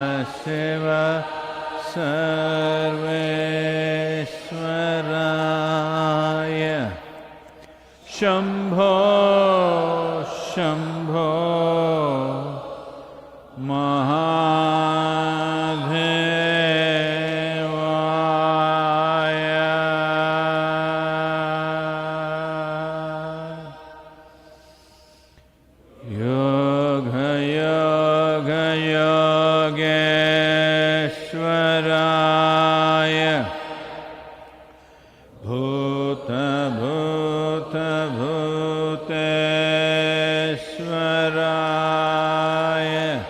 Shiva Sarveshwaraya Shambho Shambho Mahadevaya Yoga Yoga Yogeshwaraya Bhuta Bhuta Bhuteshwaraya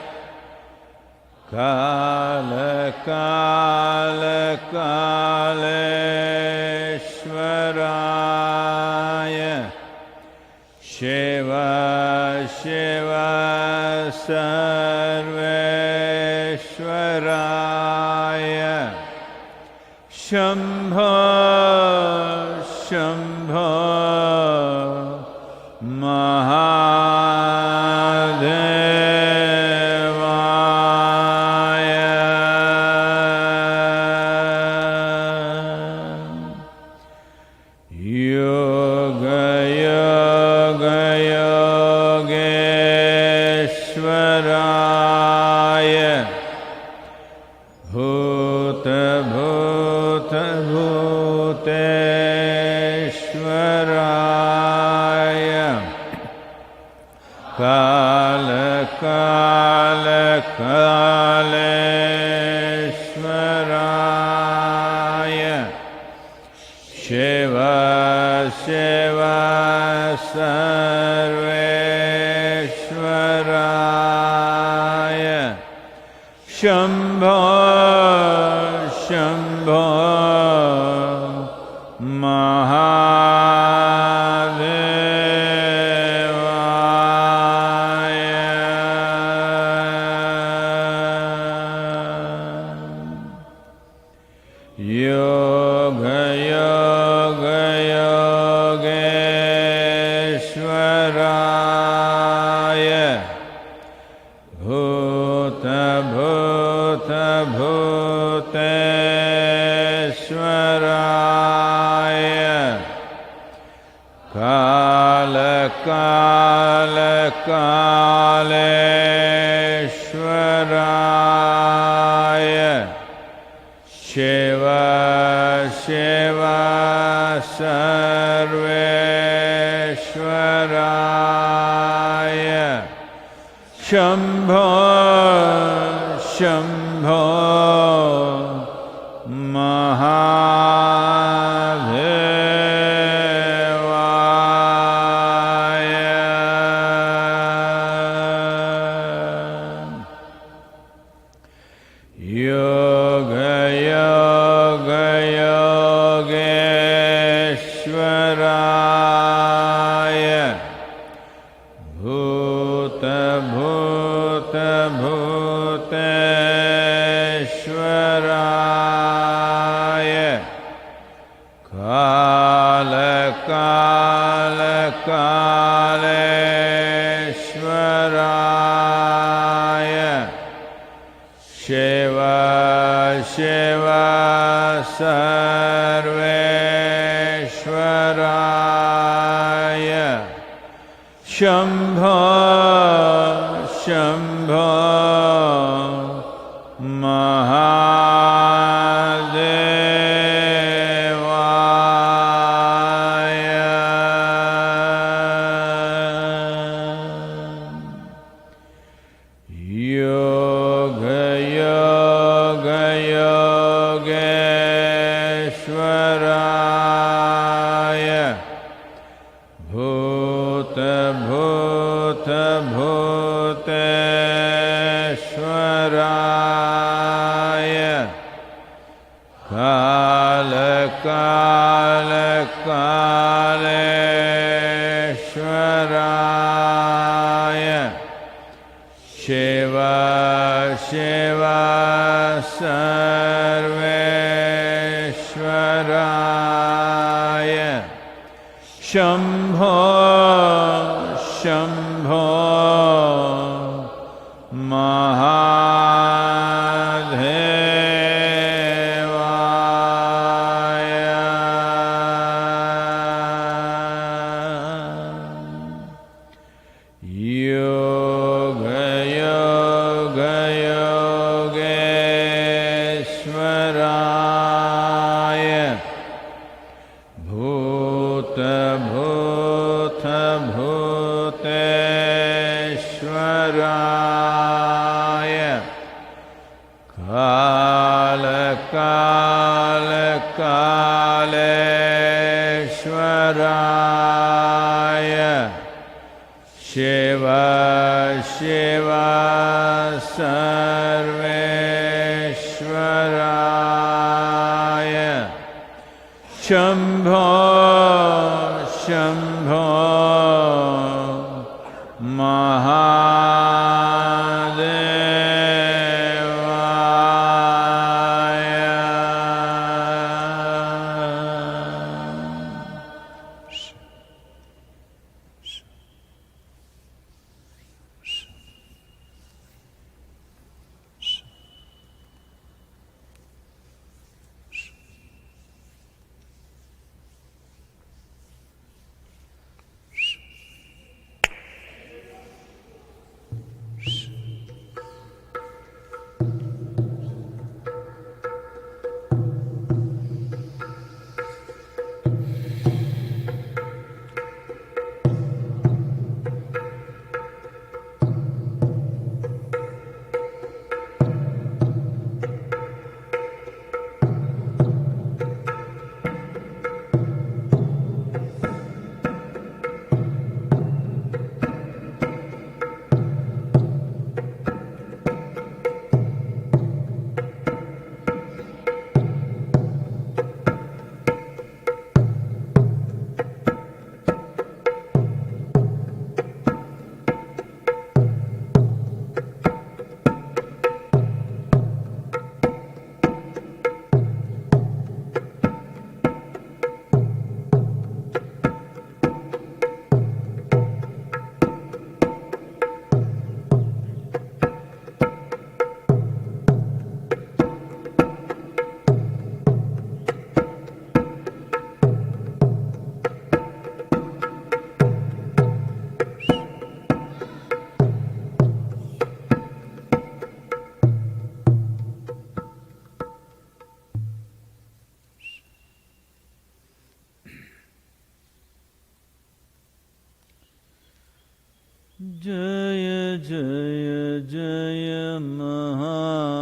Kala Kala Kaleshwaraya Shiva Shiva Sarveshwaraya Shambho Shambho Mahadevaya Yoga Yoga Yogeshwaraya Bhuta Bhuta Bhuteshwaraya Kala Kala Kaleshwaraya Shiva Shiva Sarveshwaraya Shambho Shambho Mahadevaya Yoga Yoga Yogeshwaraya Bhuta Bhuta Bhuteshwaraya Kala Kala Kaleshwaraya Shiva Shiva Sarveshwaraya Shambho Shambho Mahadevaya Yoga Yoga Yogeshwaraya Bhuta Bhuta Bhuteshwaraya Kala Kala Kaleshwaraya Shiva Shiva Sarveshwaraya Shambho Shambho Mahadevaya Yoga Yoga Yogeshwaraya Bhuta Bhuta Bhuteshwaraya Kala Kala Kaleshwaraya Shiva Shiva Sarveshwaraya Shambho Shambho Mahadevaya Kaleshwaraya Shiva Shiva Sarveshwaraya Shambho Shambho Jaya Jaya Jaya Mahadeva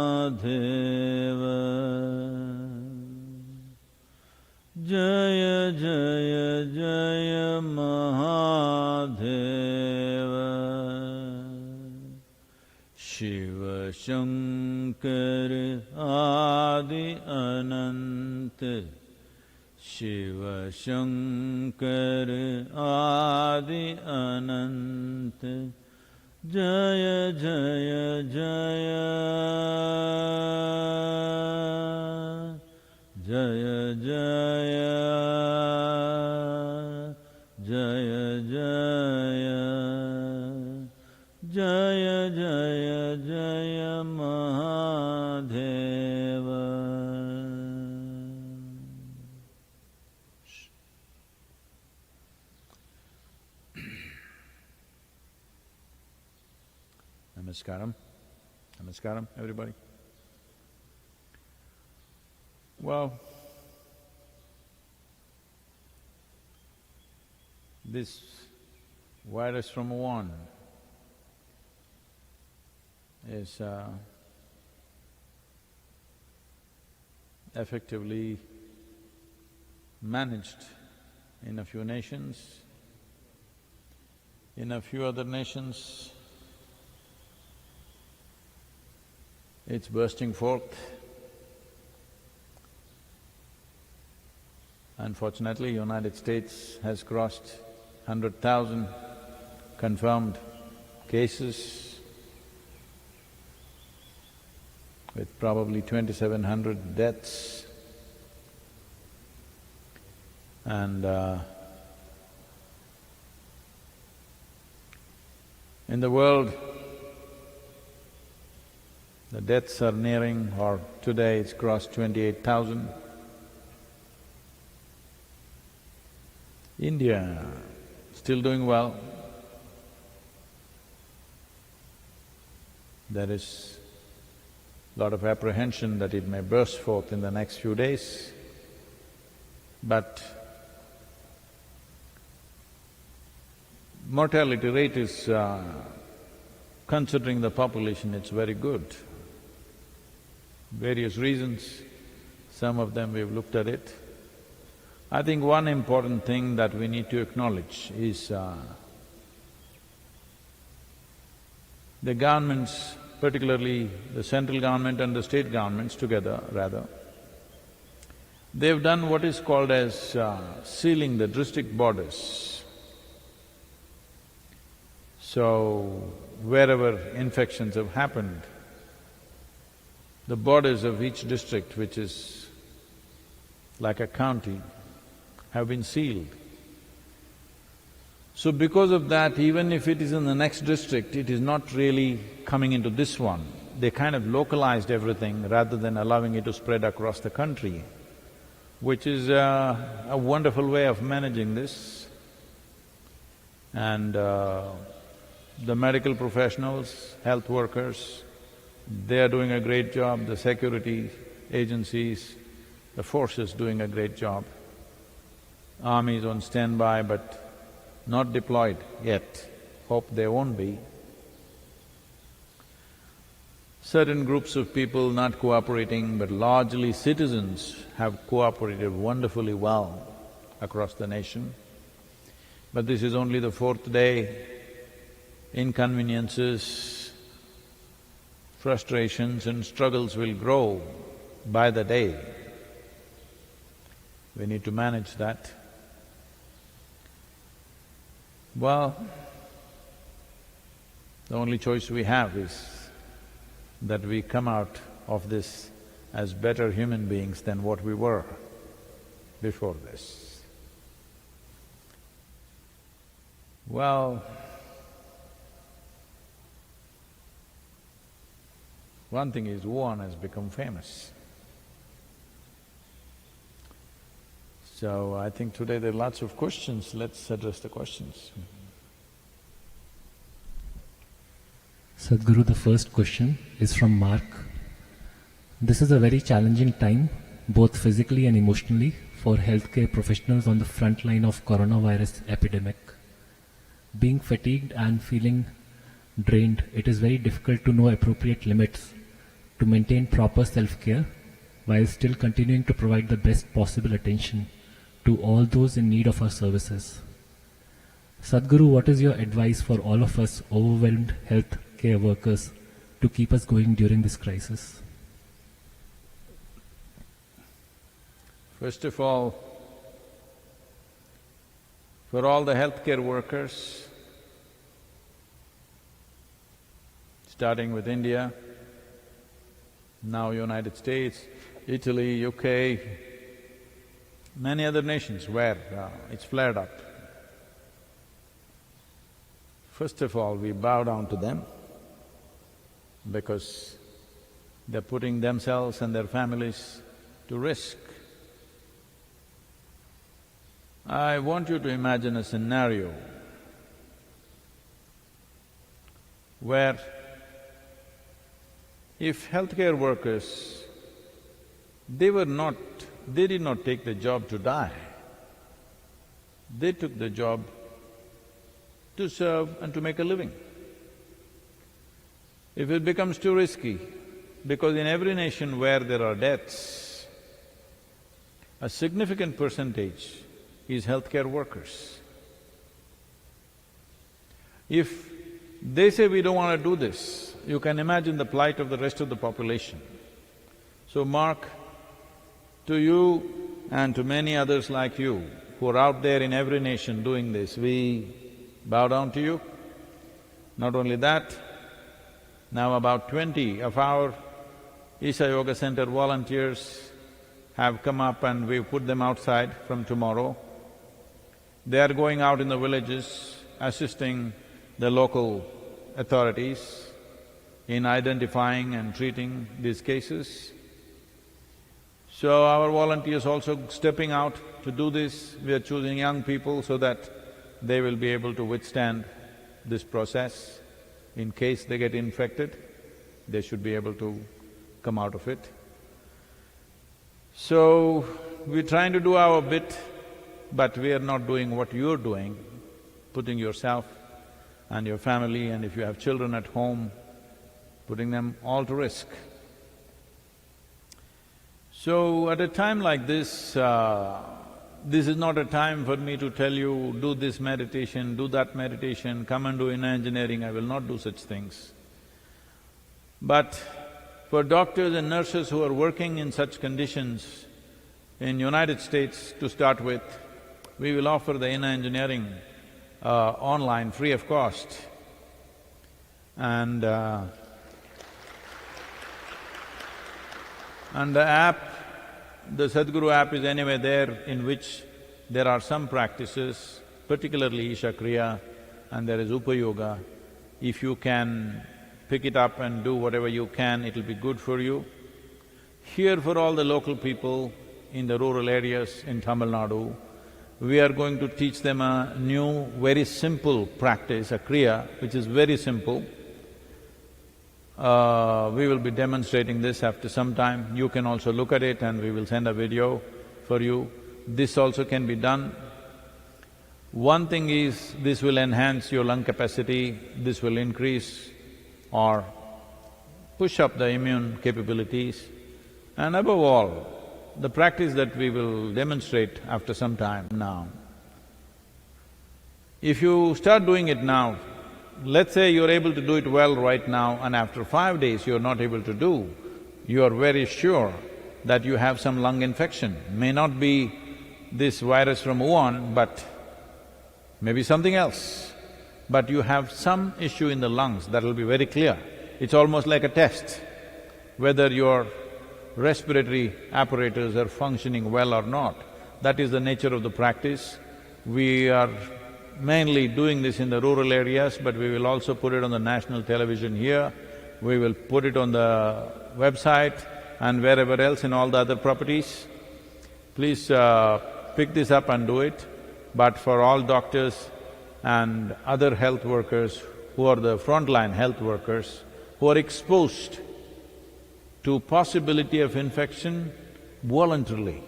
Jaya Jaya Jaya Mahadeva Shiva Shankar Adi Ananta Shiva Shankar Adi Ananta Jaya Jaya Jaya Jaya Jaya Jaya Jaya Jaya Jaya Jaya Mahadeva. Namaskaram. Namaskaram, everybody. Well, this virus from Wuhan is effectively managed in a few nations. In a few other nations, it's bursting forth. Unfortunately, United States has crossed 100,000 confirmed cases with probably 2,700 deaths. And in the world, the deaths are nearing, or today it's crossed 28,000. India still doing well. There is a lot of apprehension that it may burst forth in the next few days, but mortality rate is, considering the population, it's very good. various reasons. Some of them we've looked at it. I think one important thing that we need to acknowledge is the governments, particularly the central government and the state governments together rather, they've done what is called as sealing the district borders. So, wherever infections have happened, the borders of each district, which is like a county, have been sealed. So because of that, even if it is in the next district, it is not really coming into this one. They kind of localized everything rather than allowing it to spread across the country, which is a wonderful way of managing this. And the medical professionals, health workers, they are doing a great job, the security agencies, the forces doing a great job. Army is on standby but not deployed yet, hope they won't be. Certain groups of people not cooperating, but largely citizens have cooperated wonderfully well across the nation. But this is only the fourth day. Inconveniences, frustrations and struggles will grow by the day. We need to manage that. Well, the only choice we have is that we come out of this as better human beings than what we were before this. Well, one thing is Wuhan has become famous. So I think today there are lots of questions, let's address the questions. Sadhguru, the first question is from Mark. This is a very challenging time, both physically and emotionally, for healthcare professionals on the front line of coronavirus epidemic. Being fatigued and feeling drained, it is very difficult to know appropriate limits to maintain proper self-care while still continuing to provide the best possible attention to all those in need of our services. Sadhguru, what is your advice for all of us overwhelmed health care workers to keep us going during this crisis? First of all, for all the healthcare workers, starting with India, now United States, Italy, UK, many other nations where it's flared up. First of all, we bow down to them because they're putting themselves and their families to risk. I want you to imagine a scenario where if healthcare workers, they did not take the job to die, they took the job to serve and to make a living. If it becomes too risky, because in every nation where there are deaths, a significant percentage is healthcare workers. If they say, we don't want to do this, you can imagine the plight of the rest of the population. So Mark, to you and to many others like you who are out there in every nation doing this, we bow down to you. Not only that, now about 20 of our Isha Yoga Center volunteers have come up and we've put them outside from tomorrow. They are going out in the villages, assisting the local authorities in identifying and treating these cases. So our volunteers also stepping out to do this. We are choosing young people so that they will be able to withstand this process. In case they get infected, they should be able to come out of it. So, we're trying to do our bit, but we are not doing what you're doing, putting yourself and your family, and if you have children at home, putting them all to risk. So at a time like this, this is not a time for me to tell you, do this meditation, do that meditation, come and do inner engineering, I will not do such things. But for doctors and nurses who are working in such conditions in United States to start with, we will offer the inner engineering online, free of cost. And the app, the Sadhguru app is anyway there, in which there are some practices, particularly Isha Kriya, and there is Upayoga. If you can pick it up and do whatever you can, it'll be good for you. Here for all the local people in the rural areas in Tamil Nadu, we are going to teach them a new, very simple practice, a Kriya, which is very simple. We will be demonstrating this after some time. You can also look at it and we will send a video for you. This also can be done. One thing is, this will enhance your lung capacity, this will increase or push up the immune capabilities. And above all, the practice that we will demonstrate after some time now, if you start doing it now, let's say you're able to do it well right now and after 5 days you're not able to do, you are very sure that you have some lung infection. May not be this virus from Wuhan, but maybe something else. But you have some issue in the lungs, that will be very clear. It's almost like a test, whether your respiratory apparatus are functioning well or not. That is the nature of the practice. We are mainly doing this in the rural areas, but we will also put it on the national television here. We will put it on the website and wherever else in all the other properties. Please pick this up and do it. But for all doctors and other health workers who are the frontline health workers, who are exposed to possibility of infection voluntarily,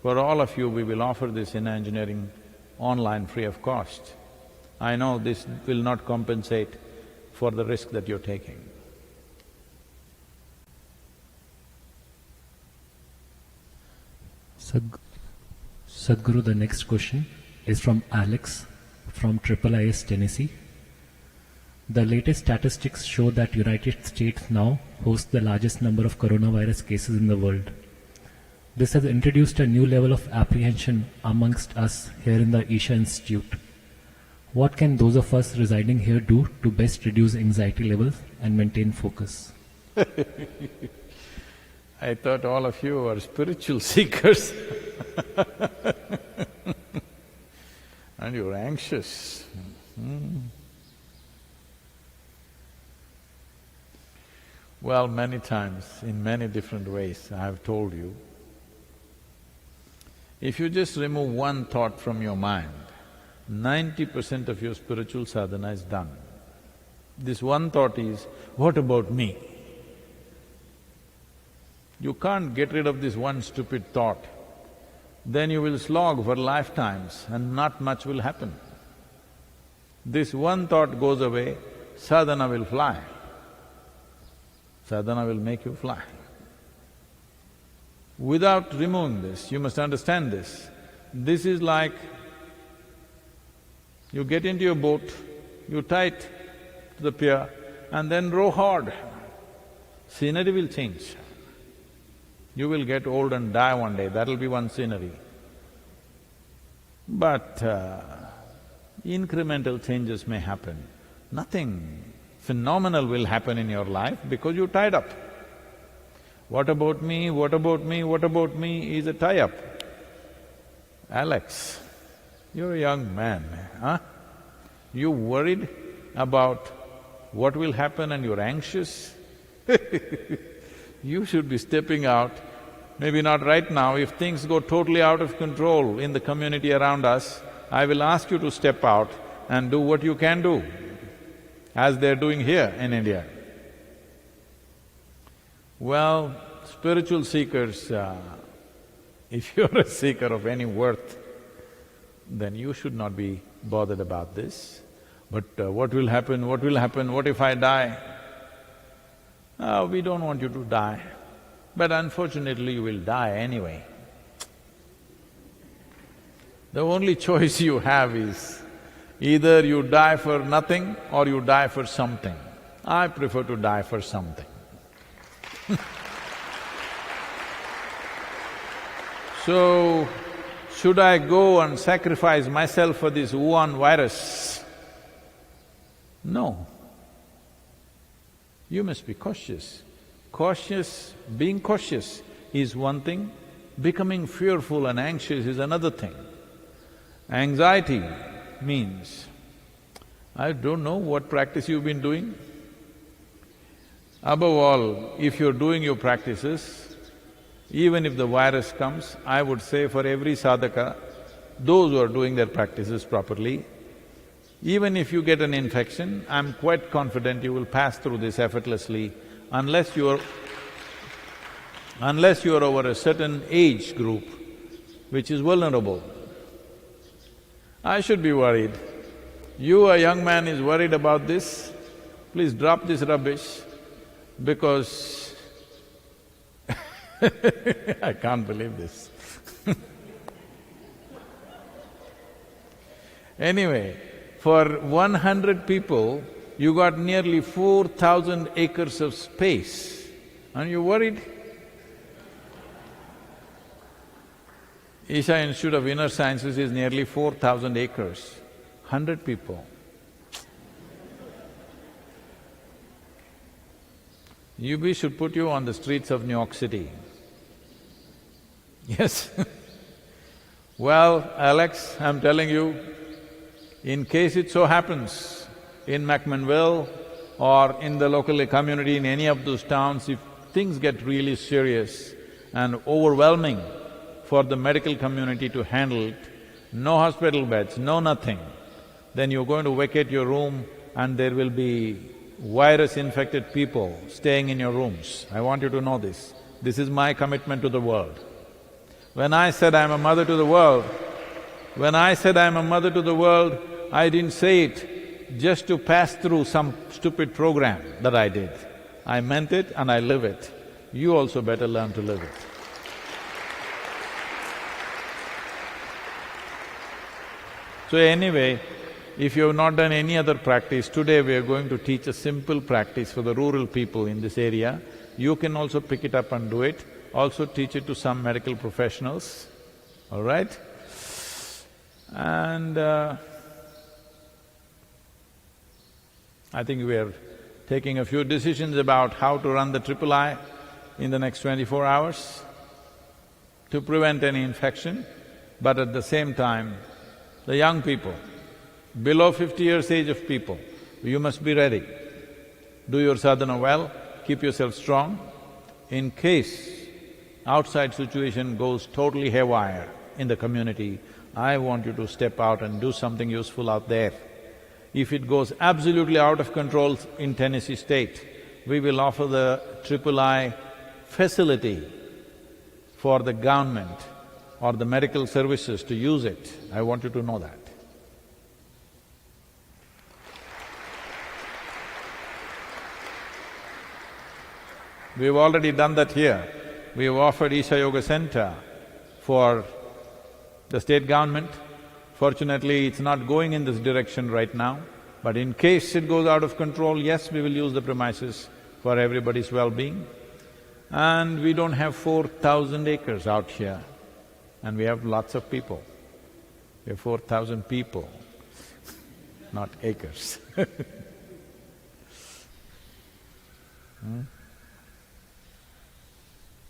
for all of you we will offer this inner engineering online free of cost. I know this will not compensate for the risk that you're taking. Sadhguru, the next question is from Alex from IIIS, Tennessee. The latest statistics show that United States now hosts the largest number of coronavirus cases in the world. This has introduced a new level of apprehension amongst us here in the Isha Institute. What can those of us residing here do to best reduce anxiety levels and maintain focus? I thought all of you are spiritual seekers and you're anxious. Well, many times, in many different ways, I have told you, if you just remove one thought from your mind, 90% of your spiritual sadhana is done. This one thought is, what about me? You can't get rid of this one stupid thought, then you will slog for lifetimes and not much will happen. This one thought goes away, sadhana will fly. Sadhana will make you fly. Without removing this, you must understand this. This is like you get into your boat, you tie it to the pier and then row hard. Scenery will change. You will get old and die one day, that'll be one scenery. But incremental changes may happen. Nothing phenomenal will happen in your life because you tied up. What about me, what about me, what about me is a tie-up. Alex, you're a young man, huh? You worried about what will happen and you're anxious? You should be stepping out, maybe not right now. If things go totally out of control in the community around us, I will ask you to step out and do what you can do, as they're doing here in India. Well, spiritual seekers, if you're a seeker of any worth, then you should not be bothered about this. But what will happen, what will happen, what if I die? We don't want you to die. but unfortunately you will die anyway. The only choice you have is either you die for nothing or you die for something. I prefer to die for something. So, should I go and sacrifice myself for this Wuhan virus? No. You must be cautious. Being cautious is one thing, becoming fearful and anxious is another thing. Anxiety means, I don't know what practice you've been doing. Above all, if you're doing your practices, even if the virus comes, I would say for every sadhaka, those who are doing their practices properly, even if you get an infection, I'm quite confident you will pass through this effortlessly unless you're over a certain age group which is vulnerable. I should be worried. You, a young man, is worried about this, please drop this rubbish because I can't believe this. Anyway, for 100 people, you got nearly 4,000 acres of space. Aren't you worried? Isha Institute of Inner Sciences is nearly 4,000 acres, 100 people. UB should put you on the streets of New York City. Yes. Well, Alex, I'm telling you, in case it so happens in McMinnville or in the local community in any of those towns, if things get really serious and overwhelming for the medical community to handle it, no hospital beds, no nothing, then you're going to vacate your room and there will be virus-infected people staying in your rooms. I want you to know this. This is my commitment to the world. When I said I'm a mother to the world, I didn't say it just to pass through some stupid program that I did. I meant it and I live it. You also better learn to live it. So anyway, if you have not done any other practice, today we are going to teach a simple practice for the rural people in this area. You can also pick it up and do it, also teach it to some medical professionals, all right? And I think we are taking a few decisions about how to run the III in the next 24 hours to prevent any infection, but at the same time, the young people, below 50 years age of people, you must be ready. Do your sadhana well, keep yourself strong. In case outside situation goes totally haywire in the community, I want you to step out and do something useful out there. If it goes absolutely out of control in Tennessee state, we will offer the III facility for the government or the medical services to use it. I want you to know that. We've already done that here. We've offered Isha Yoga Center for the state government. Fortunately, it's not going in this direction right now, but in case it goes out of control, yes, we will use the premises for everybody's well-being. And we don't have 4,000 acres out here, and we have lots of people. We have 4,000 people, not acres.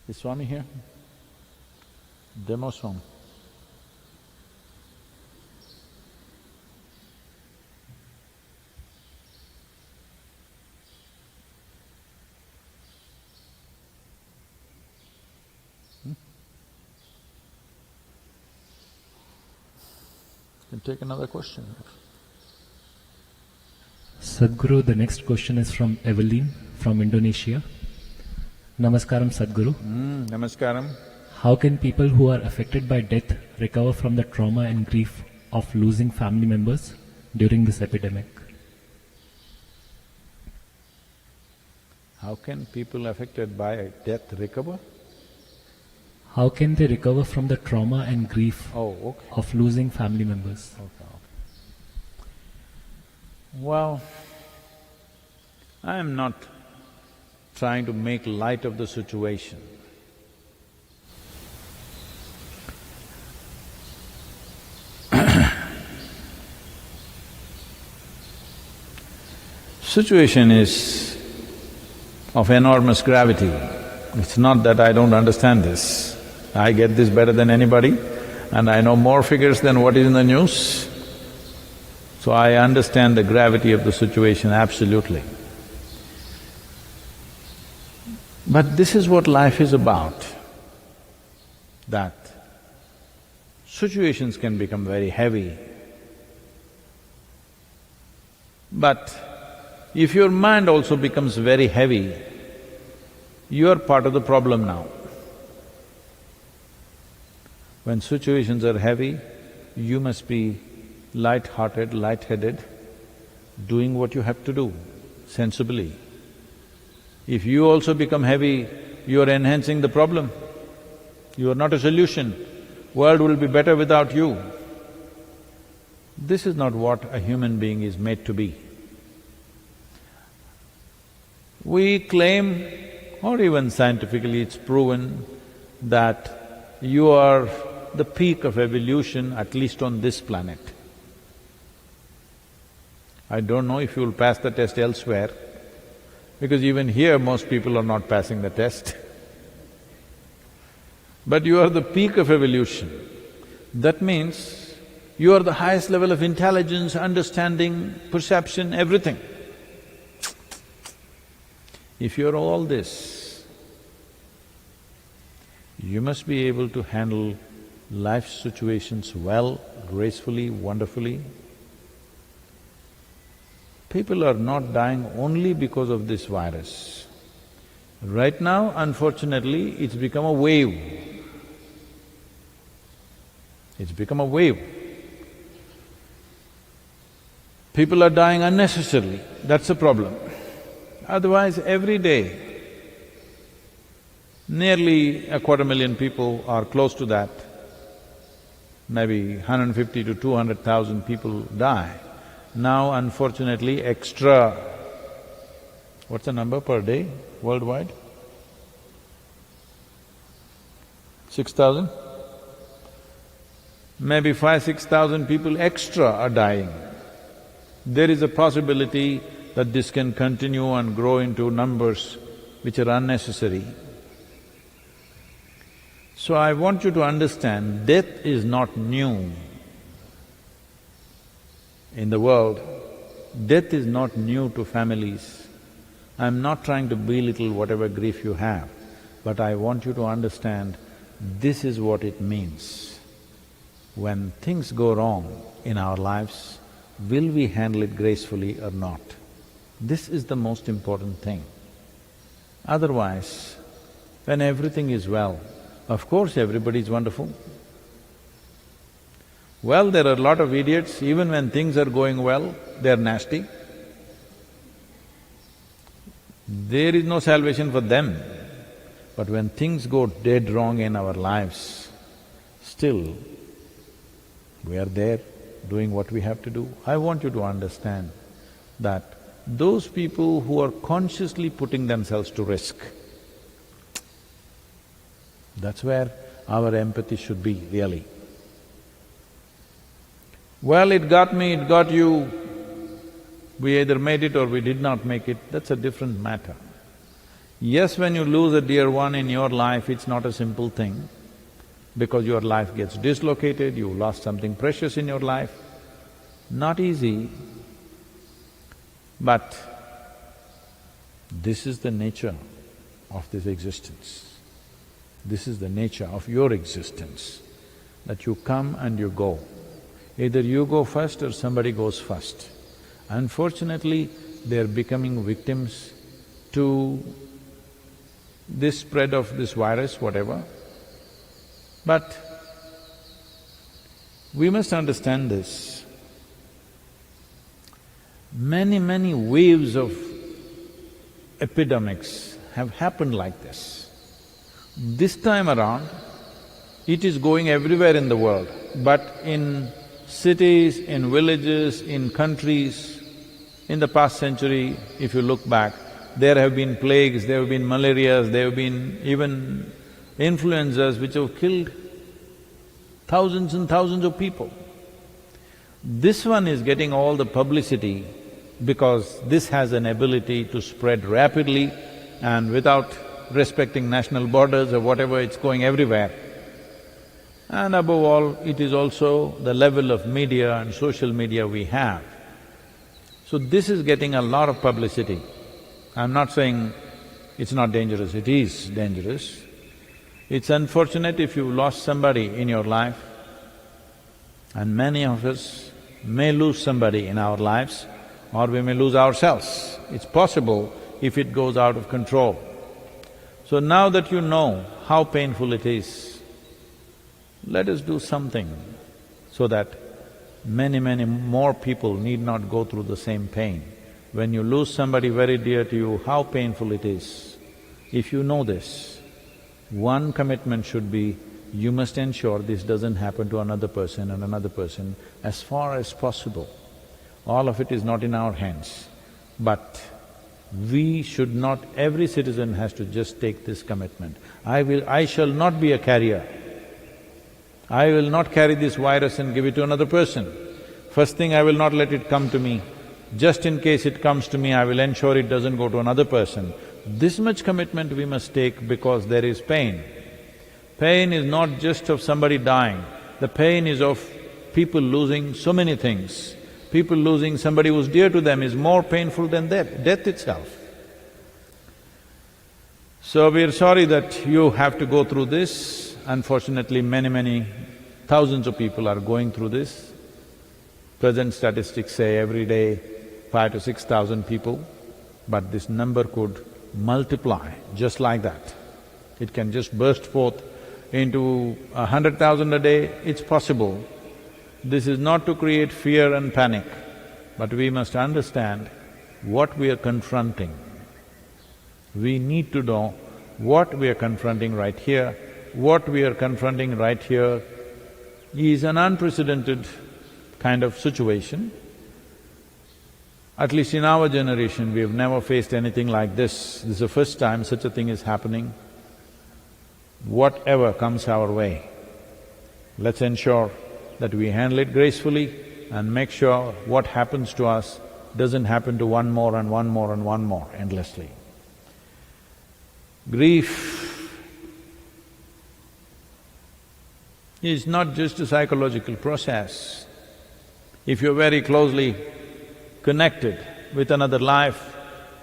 Is Swami here? Demo Swami. Can take another question. Sadhguru, the next question is from Evelyn from Indonesia. Namaskaram, Sadhguru. Namaskaram. How can people who are affected by death recover from the trauma and grief of losing family members during this epidemic? How can people affected by death recover? How can they recover from the trauma and grief Oh, okay. of losing family members? Okay. Well, I am not trying to make light of the situation. Situation is of enormous gravity. It's not that I don't understand this. I get this better than anybody, and I know more figures than what is in the news. So I understand the gravity of the situation absolutely. But this is what life is about, that situations can become very heavy. But if your mind also becomes very heavy, you are part of the problem now. When situations are heavy, you must be light-hearted, light-headed, doing what you have to do, sensibly. If you also become heavy, you are enhancing the problem. You are not a solution. World will be better without you. This is not what a human being is made to be. We claim, or even scientifically it's proven, that you are the peak of evolution, at least on this planet. I don't know if you will pass the test elsewhere, because even here most people are not passing the test. But you are the peak of evolution. That means you are the highest level of intelligence, understanding, perception, everything. If you're all this, you must be able to handle life situations well, gracefully, wonderfully. People are not dying only because of this virus. Right now, unfortunately, it's become a wave. It's become a wave. People are dying unnecessarily, that's the problem. Otherwise, every day, nearly 250,000 people are close to that, maybe 150 to 200,000 people die. Now, unfortunately, extra… what's the number per day worldwide? 6,000? Maybe 5,000–6,000 people extra are dying. There is a possibility that this can continue and grow into numbers which are unnecessary. So I want you to understand, death is not new in the world. Death is not new to families. I'm not trying to belittle whatever grief you have, but I want you to understand, this is what it means. When things go wrong in our lives, will we handle it gracefully or not? This is the most important thing. Otherwise, when everything is well, of course everybody is wonderful. Well, there are a lot of idiots, even when things are going well, they're nasty. There is no salvation for them. But when things go dead wrong in our lives, still we are there doing what we have to do. I want you to understand that those people who are consciously putting themselves to risk, that's where our empathy should be, really. Well, it got me, it got you, we either made it or we did not make it, that's a different matter. Yes, when you lose a dear one in your life, it's not a simple thing, because your life gets dislocated, you lost something precious in your life. Not easy, but this is the nature of this existence. This is the nature of your existence, that you come and you go. Either you go first or somebody goes first. Unfortunately, they're becoming victims to this spread of this virus, whatever. But we must understand this. Many waves of epidemics have happened like this. This time around, It is going everywhere in the world, but in cities, in villages, in countries, in the past century, if you look back, there have been plagues, there have been malarias, there have been even influenzas which have killed thousands and thousands of people. This one is getting all the publicity because this has an ability to spread rapidly and without respecting national borders or whatever, it's going everywhere. And above all, it is also the level of media and social media we have. So this is getting a lot of publicity. I'm not saying it's not dangerous, it is dangerous. It's unfortunate if you've lost somebody in your life, and many of us may lose somebody in our lives, or we may lose ourselves. It's possible if it goes out of control. So now that you know how painful it is, let us do something so that many more people need not go through the same pain. When you lose somebody very dear to you, how painful it is. If you know this, one commitment should be, you must ensure this doesn't happen to another person and another person as far as possible. All of it is not in our hands, but we should not… every citizen has to just take this commitment. I shall not be a carrier. I will not carry this virus and give it to another person. First thing, I will not let it come to me. Just in case it comes to me, I will ensure it doesn't go to another person. This much commitment we must take because there is pain. Pain is not just of somebody dying, the pain is of people losing so many things. People losing somebody who's dear to them is more painful than death itself. So we're sorry that you have to go through this. Unfortunately, many thousands of people are going through this. Present statistics say every day 5,000 to 6,000 people, but this number could multiply just like that. It can just burst forth into 100,000 a day, it's possible. This is not to create fear and panic, but we must understand what we are confronting. We need to know what we are confronting right here. What we are confronting right here is an unprecedented kind of situation. At least in our generation, we have never faced anything like this. This is the first time such a thing is happening. Whatever comes our way, let's ensure that we handle it gracefully and make sure what happens to us doesn't happen to one more and one more and one more endlessly. Grief is not just a psychological process. If you're very closely connected with another life,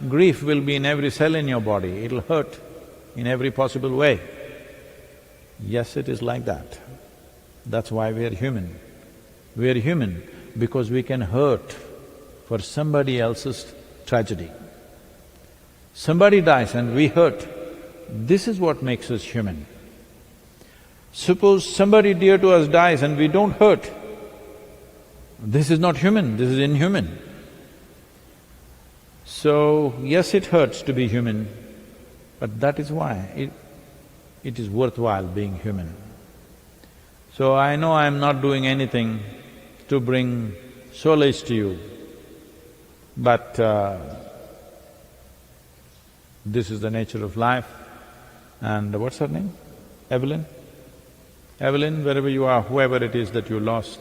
grief will be in every cell in your body, it'll hurt in every possible way. Yes, it is like that. That's why we are human. We are human because we can hurt for somebody else's tragedy. Somebody dies and we hurt, this is what makes us human. Suppose somebody dear to us dies and we don't hurt, this is not human, this is inhuman. So, yes, it hurts to be human, but that is why it is worthwhile being human. So I know I'm not doing anything to bring solace to you, but this is the nature of life. And what's her name? Evelyn? Evelyn, wherever you are, whoever it is that you lost,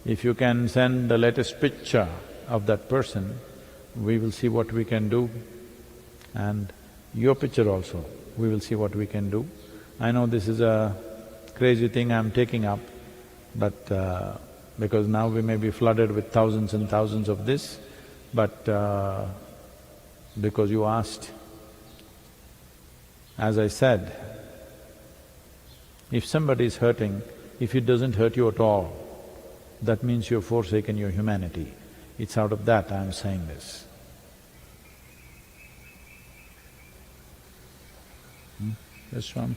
if you can send the latest picture of that person, we will see what we can do. And your picture also, we will see what we can do. I know this is a crazy thing I'm taking up, but because now we may be flooded with thousands and thousands of this, but because you asked, as I said, if somebody is hurting, if it doesn't hurt you at all, that means you've forsaken your humanity. It's out of that I'm saying this. Yes, Swami?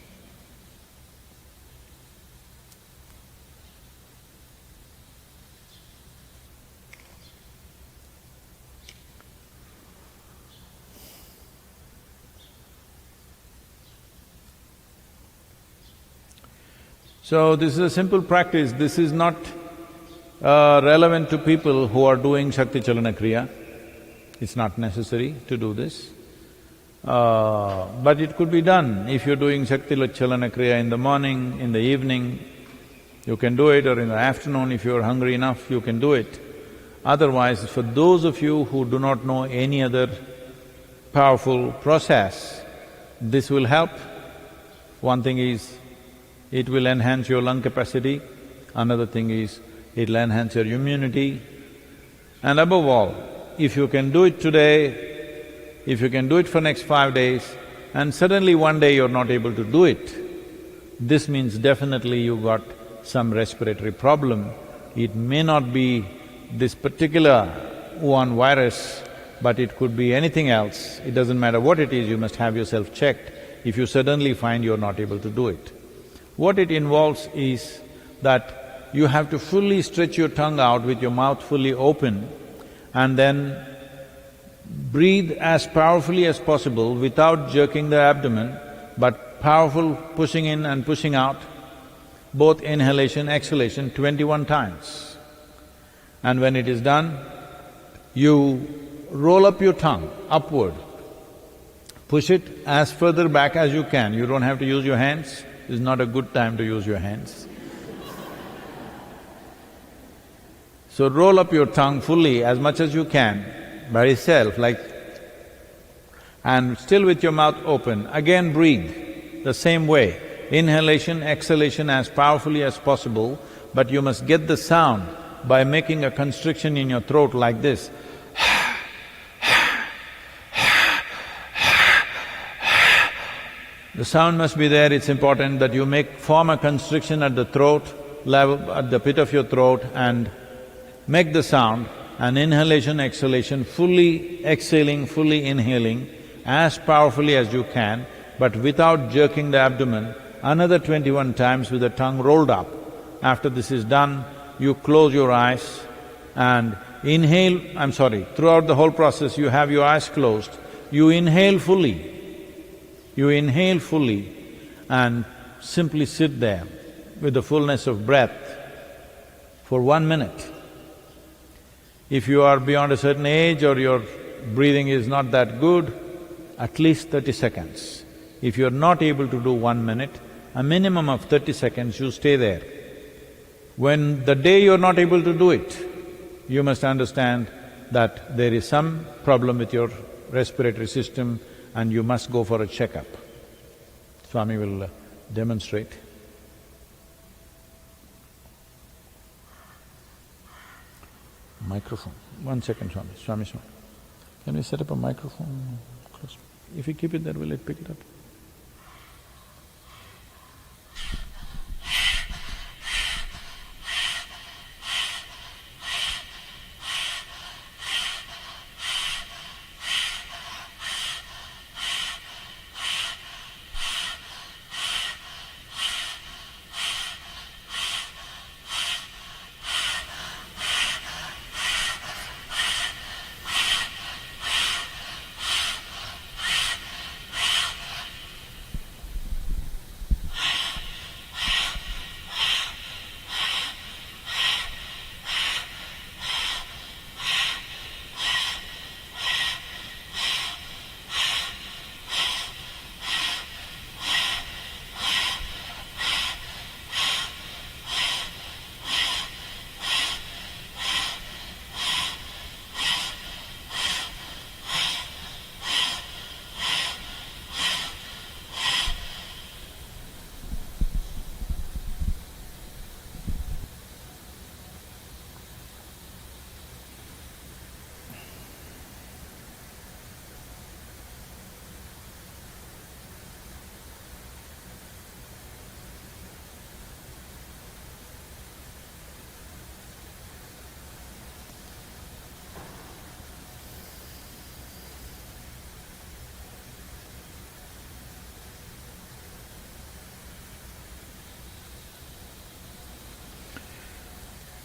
So this is a simple practice, this is not relevant to people who are doing Shakti Chalana Kriya. It's not necessary to do this. But it could be done. If you're doing Shakti Chalana Kriya in the morning, in the evening, you can do it, or in the afternoon if you're hungry enough, you can do it. Otherwise, for those of you who do not know any other powerful process, this will help. One thing is, it will enhance your lung capacity. Another thing is, it'll enhance your immunity. And above all, if you can do it today, if you can do it for next 5 days, and suddenly one day you're not able to do it, this means definitely you got some respiratory problem. It may not be this particular one virus, but it could be anything else. It doesn't matter what it is, you must have yourself checked if you suddenly find you're not able to do it. What it involves is that you have to fully stretch your tongue out with your mouth fully open and then breathe as powerfully as possible without jerking the abdomen, but powerful pushing in and pushing out, both inhalation, exhalation, 21 times. And when it is done, you roll up your tongue upward, push it as further back as you can. You don't have to use your hands, it's not a good time to use your hands. So roll up your tongue fully as much as you can by itself, and still with your mouth open. Again breathe the same way, inhalation, exhalation as powerfully as possible, but you must get the sound by making a constriction in your throat like this. The sound must be there, it's important that you form a constriction at the throat level, at the pit of your throat, and make the sound, and inhalation, exhalation, fully exhaling, fully inhaling as powerfully as you can, but without jerking the abdomen, another 21 times with the tongue rolled up. After this is done, you close your eyes and inhale… throughout the whole process you have your eyes closed, you inhale fully. You inhale fully and simply sit there with the fullness of breath for 1 minute. If you are beyond a certain age or your breathing is not that good, at least 30 seconds. If you're not able to do 1 minute, a minimum of 30 seconds you stay there. When the day you're not able to do it, you must understand that there is some problem with your respiratory system and you must go for a checkup. Swami will demonstrate. Microphone. 1 second, Swami. Can we set up a microphone close? If you keep it there, will it pick it up?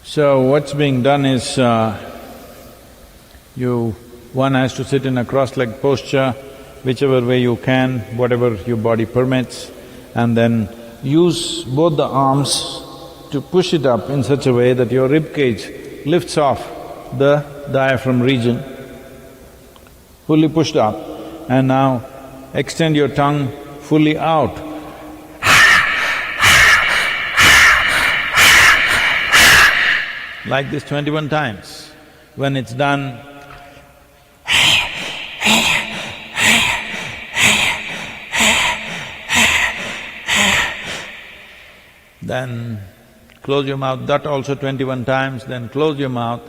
So what's being done is, one has to sit in a cross-legged posture, whichever way you can, whatever your body permits, and then use both the arms to push it up in such a way that your rib cage lifts off the diaphragm region, fully pushed up, and now extend your tongue fully out. Like this 21 times. When it's done, then close your mouth, that also 21 times, then close your mouth.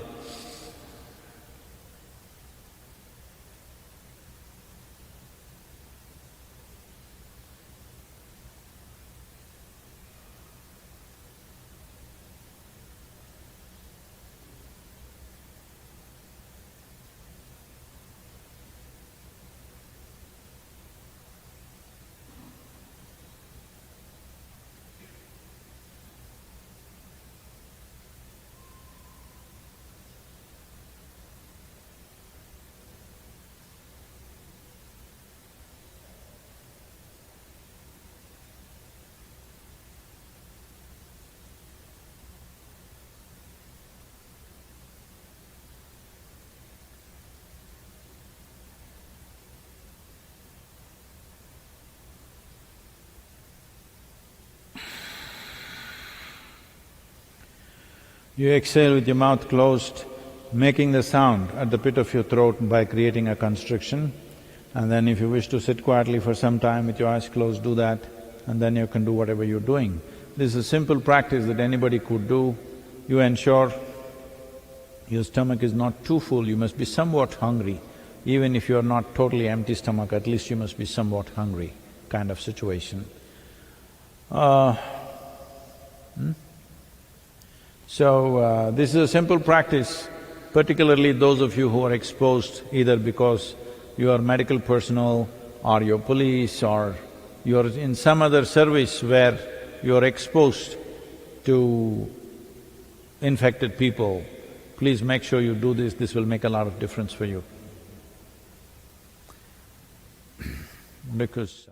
You exhale with your mouth closed, making the sound at the pit of your throat by creating a constriction. And then if you wish to sit quietly for some time with your eyes closed, do that, and then you can do whatever you're doing. This is a simple practice that anybody could do. You ensure your stomach is not too full, you must be somewhat hungry. Even if you're not totally empty stomach, at least you must be somewhat hungry kind of situation. So, this is a simple practice, particularly those of you who are exposed either because you are medical personnel or you're police or you're in some other service where you're exposed to infected people. Please make sure you do this will make a lot of difference for you. Because